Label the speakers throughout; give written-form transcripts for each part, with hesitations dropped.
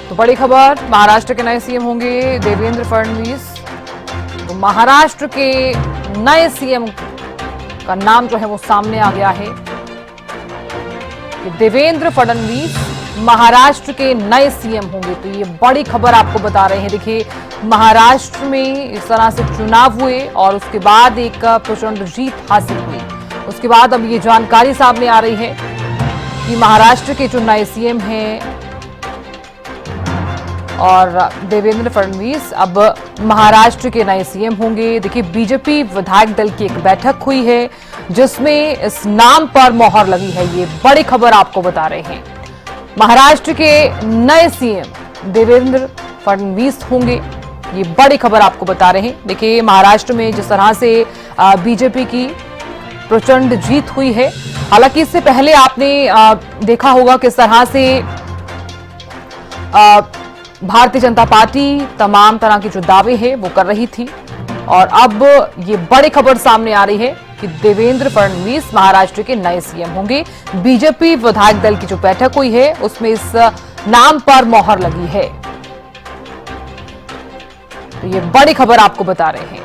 Speaker 1: तो बड़ी खबर, महाराष्ट्र के नए सीएम होंगे देवेंद्र फडणवीस। तो महाराष्ट्र के नए सीएम का नाम जो है वो सामने आ गया है कि देवेंद्र फडणवीस महाराष्ट्र के नए सीएम होंगे। तो ये बड़ी खबर आपको बता रहे हैं। देखिए, महाराष्ट्र में इस तरह से चुनाव हुए और उसके बाद एक प्रचंड जीत हासिल हुई। उसके बाद अब ये जानकारी सामने आ रही है कि महाराष्ट्र के जो नए सीएम हैं और देवेंद्र फडणवीस अब महाराष्ट्र के नए सीएम होंगे। देखिए, बीजेपी विधायक दल की एक बैठक हुई है जिसमें इस नाम पर मोहर लगी है। ये बड़ी खबर आपको बता रहे हैं। महाराष्ट्र के नए सीएम देवेंद्र फडणवीस होंगे। ये बड़ी खबर आपको बता रहे हैं। देखिए, महाराष्ट्र में जिस तरह से बीजेपी की प्रचंड जीत हुई है, हालांकि इससे पहले आपने देखा होगा किस तरह से भारतीय जनता पार्टी तमाम तरह के जो दावे हैं वो कर रही थी और अब ये बड़ी खबर सामने आ रही है कि देवेंद्र फडणवीस महाराष्ट्र के नए सीएम होंगे। बीजेपी विधायक दल की जो बैठक हुई है उसमें इस नाम पर मोहर लगी है। तो ये बड़ी खबर आपको बता रहे हैं।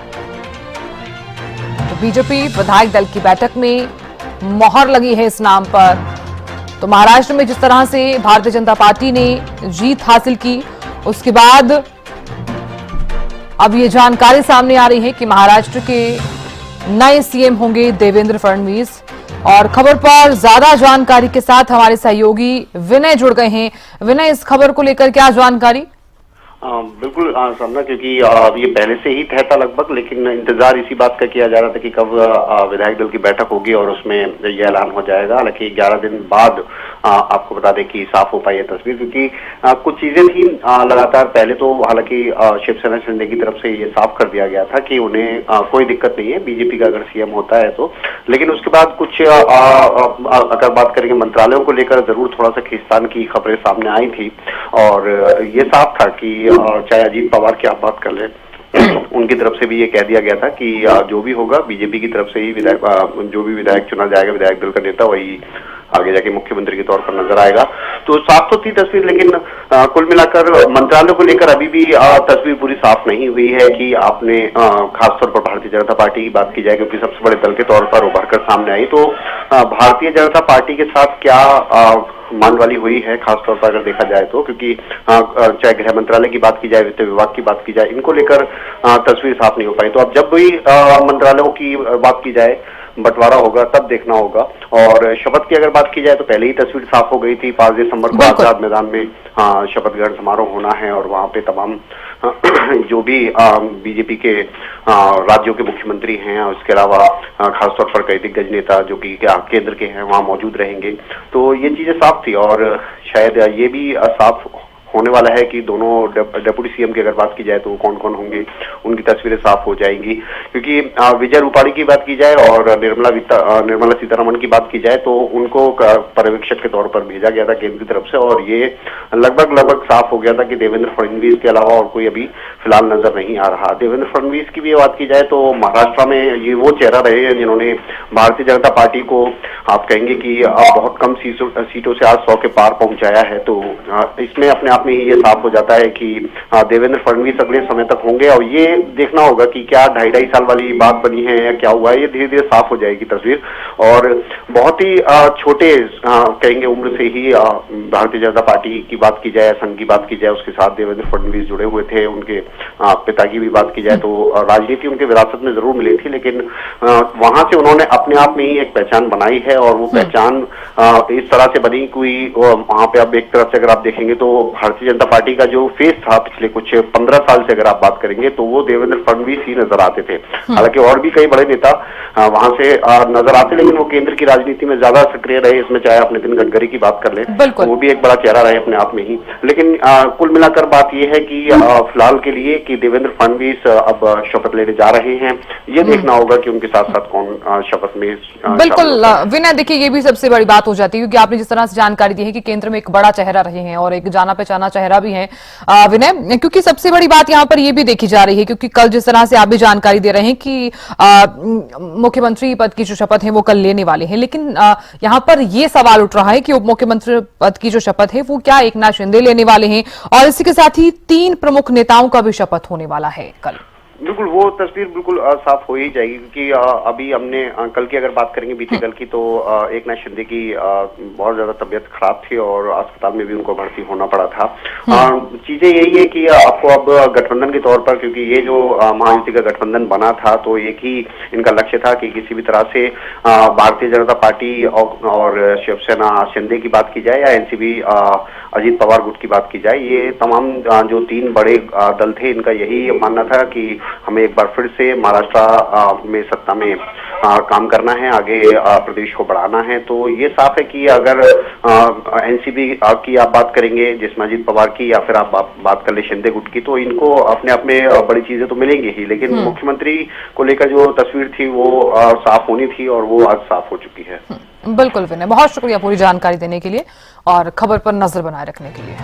Speaker 1: तो बीजेपी विधायक दल की बैठक में मोहर लगी है इस नाम पर। तो महाराष्ट्र में जिस तरह से भारतीय जनता पार्टी ने जीत हासिल की, उसके बाद अब ये जानकारी सामने आ रही है कि महाराष्ट्र के नए सीएम होंगे देवेंद्र फडणवीस। और खबर पर ज्यादा जानकारी के साथ हमारे सहयोगी विनय जुड़ गए हैं। विनय, इस खबर को लेकर क्या जानकारी?
Speaker 2: बिल्कुल सामना, क्योंकि ये पहले से ही तय था लगभग, लेकिन इंतजार इसी बात का किया जा रहा था कि कब विधायक दल की बैठक होगी और उसमें यह ऐलान हो जाएगा। हालांकि 11 दिन बाद आपको बता दें कि साफ हो पाई है तस्वीर, क्योंकि कुछ चीजें थी लगातार। पहले तो हालांकि शिवसेना शिंदे की तरफ से ये साफ कर दिया गया था कि उन्हें कोई दिक्कत नहीं है बीजेपी का अगर सीएम होता है तो, लेकिन उसके बाद कुछ अगर बात करेंगे मंत्रालयों को लेकर जरूर थोड़ा सा खींचतान की खबरें सामने आई थी और ये साफ था कि चाहे अजीत पवार की आप बात कर लें, उनकी तरफ से भी ये कह दिया गया था कि जो भी होगा बीजेपी की तरफ से ही विधायक, जो भी विधायक चुना जाएगा, विधायक दल का नेता, वही आगे जाके मुख्यमंत्री के तौर पर नजर आएगा। तो साफ तो थी तस्वीर, लेकिन कुल मिलाकर मंत्रालयों को लेकर अभी भी तस्वीर पूरी साफ नहीं हुई है कि आपने खासतौर पर भारतीय जनता पार्टी की बात की जाए, क्योंकि सबसे बड़े दल के तौर पर उभर कर सामने आई। तो भारतीय जनता पार्टी के साथ क्या मान वाली हुई है खासतौर पर अगर देखा जाए तो, क्योंकि चाहे गृह मंत्रालय की बात की जाए, वित्त विभाग की बात की जाए, इनको लेकर तस्वीर साफ नहीं हो पाई। तो अब जब भी मंत्रालयों की बात की जाए, बंटवारा होगा, तब देखना होगा। और शपथ की अगर बात की जाए तो पहले ही तस्वीर साफ हो गई थी। 5 दिसंबर को आजाद मैदान में शपथ ग्रहण समारोह होना है और वहां पे तमाम जो भी बीजेपी के राज्यों के मुख्यमंत्री हैं, उसके अलावा खासतौर पर कई दिग्गज नेता जो कि केंद्र के हैं वहां मौजूद रहेंगे। तो ये चीजें साफ थी और शायद ये भी साफ होने वाला है कि दोनों डेप्यूटी सीएम की अगर बात की जाए तो कौन कौन होंगे, उनकी तस्वीरें साफ हो जाएंगी। क्योंकि विजय रूपाणी की बात की जाए और निर्मला सीतारमण की बात की जाए तो उनको पर्यवेक्षक के तौर पर भेजा गया था केंद्र की तरफ से और ये लगभग साफ हो गया था कि देवेंद्र फडणवीस के अलावा और कोई अभी फिलहाल नजर नहीं आ रहा। देवेंद्र फडणवीस की भी बात की जाए तो महाराष्ट्र में ये वो चेहरा रहे हैं जिन्होंने भारतीय जनता पार्टी को, आप कहेंगे कि बहुत कम सीटों से आज 100 के पार पहुंचाया है। तो इसमें अपने में ये साफ हो जाता है कि देवेंद्र फडणवीस अगले समय तक होंगे और ये देखना होगा कि क्या 2.5 साल वाली बात बनी है या क्या हुआ है। ये धीरे धीरे साफ हो जाएगी तस्वीर। और बहुत ही छोटे कहेंगे उम्र से ही भारतीय जनता पार्टी की बात की जाए, संघ की बात की जाए, उसके साथ देवेंद्र फडणवीस जुड़े हुए थे। उनके पिता की भी बात की जाए तो राजनीति उनके विरासत में जरूर मिली थी, लेकिन वहां से उन्होंने अपने आप में ही एक पहचान बनाई है और वो पहचान इस तरह से बनी कोई वहां पे अब एक तरफ से अगर आप देखेंगे तो भारतीय जनता पार्टी का जो फेस था पिछले कुछ 15 साल से अगर आप बात करेंगे तो वो देवेंद्र फडणवीस ही नजर आते थे। हालांकि और भी कई बड़े नेता वहां से नजर आते, लेकिन वो केंद्र की राजनीति में ज्यादा सक्रिय रहे। इसमें चाहे आप नितिन गडकरी की बात कर ले, वो भी एक बड़ा चेहरा रहे अपने आप में ही। लेकिन कुल मिलाकर बात यह है कि फिलहाल के लिए कि देवेंद्र फडणवीस अब शपथ लेने जा रहे हैं, ये देखना होगा कि उनके साथ साथ कौन शपथ में।
Speaker 1: बिल्कुल विनय, देखिए ये भी सबसे बड़ी बात हो जाती है क्योंकि आपने जिस तरह से जानकारी दी है कि केंद्र में एक बड़ा चेहरा रहे हैं और एक जाना पहचाना चेहरा भी है विनय, क्योंकि सबसे बड़ी बात यहाँ पर ये भी देखी जा रही है क्योंकि कल जिस तरह से आप भी जानकारी दे रहे हैं कि मुख्यमंत्री पद की जो शपथ है वो कल लेने वाले हैं, लेकिन यहाँ पर ये सवाल उठ रहा है कि उप मुख्यमंत्री पद की जो शपथ है वो क्या एक एकनाथ शिंदे लेने वाले हैं और इसी के साथ ही 3 प्रमुख नेताओं का भी शपथ होने वाला है कल।
Speaker 2: बिल्कुल वो तस्वीर बिल्कुल साफ हो ही जाएगी, क्योंकि अभी हमने कल की अगर बात करेंगे, बीते कल की, तो एकनाथ शिंदे की बहुत ज्यादा तबीयत खराब थी और अस्पताल में भी उनको भर्ती होना पड़ा था। चीजें यही है कि आपको अब गठबंधन के तौर पर, क्योंकि ये जो महायुति का गठबंधन बना था, तो एक ही इनका लक्ष्य था कि किसी भी तरह से भारतीय जनता पार्टी और शिवसेना शिंदे की बात की जाए या एनसीपी अजीत पवार गुट की बात की जाए, ये तमाम जो 3 बड़े दल थे, इनका यही मानना था कि हमें एक बार फिर से महाराष्ट्र में सत्ता में काम करना है, आगे प्रदेश को बढ़ाना है। तो ये साफ है कि अगर एनसीपी की आप बात करेंगे, जिसमें अजीत पवार की, या फिर आप बात कर ले शिंदे गुट की, तो इनको अपने आप में बड़ी चीजें तो मिलेंगी ही, लेकिन मुख्यमंत्री को लेकर जो तस्वीर थी वो साफ होनी थी और वो आज साफ हो चुकी है।
Speaker 1: बिल्कुल विनय, बहुत शुक्रिया पूरी जानकारी देने के लिए और खबर पर नजर बनाए रखने के लिए।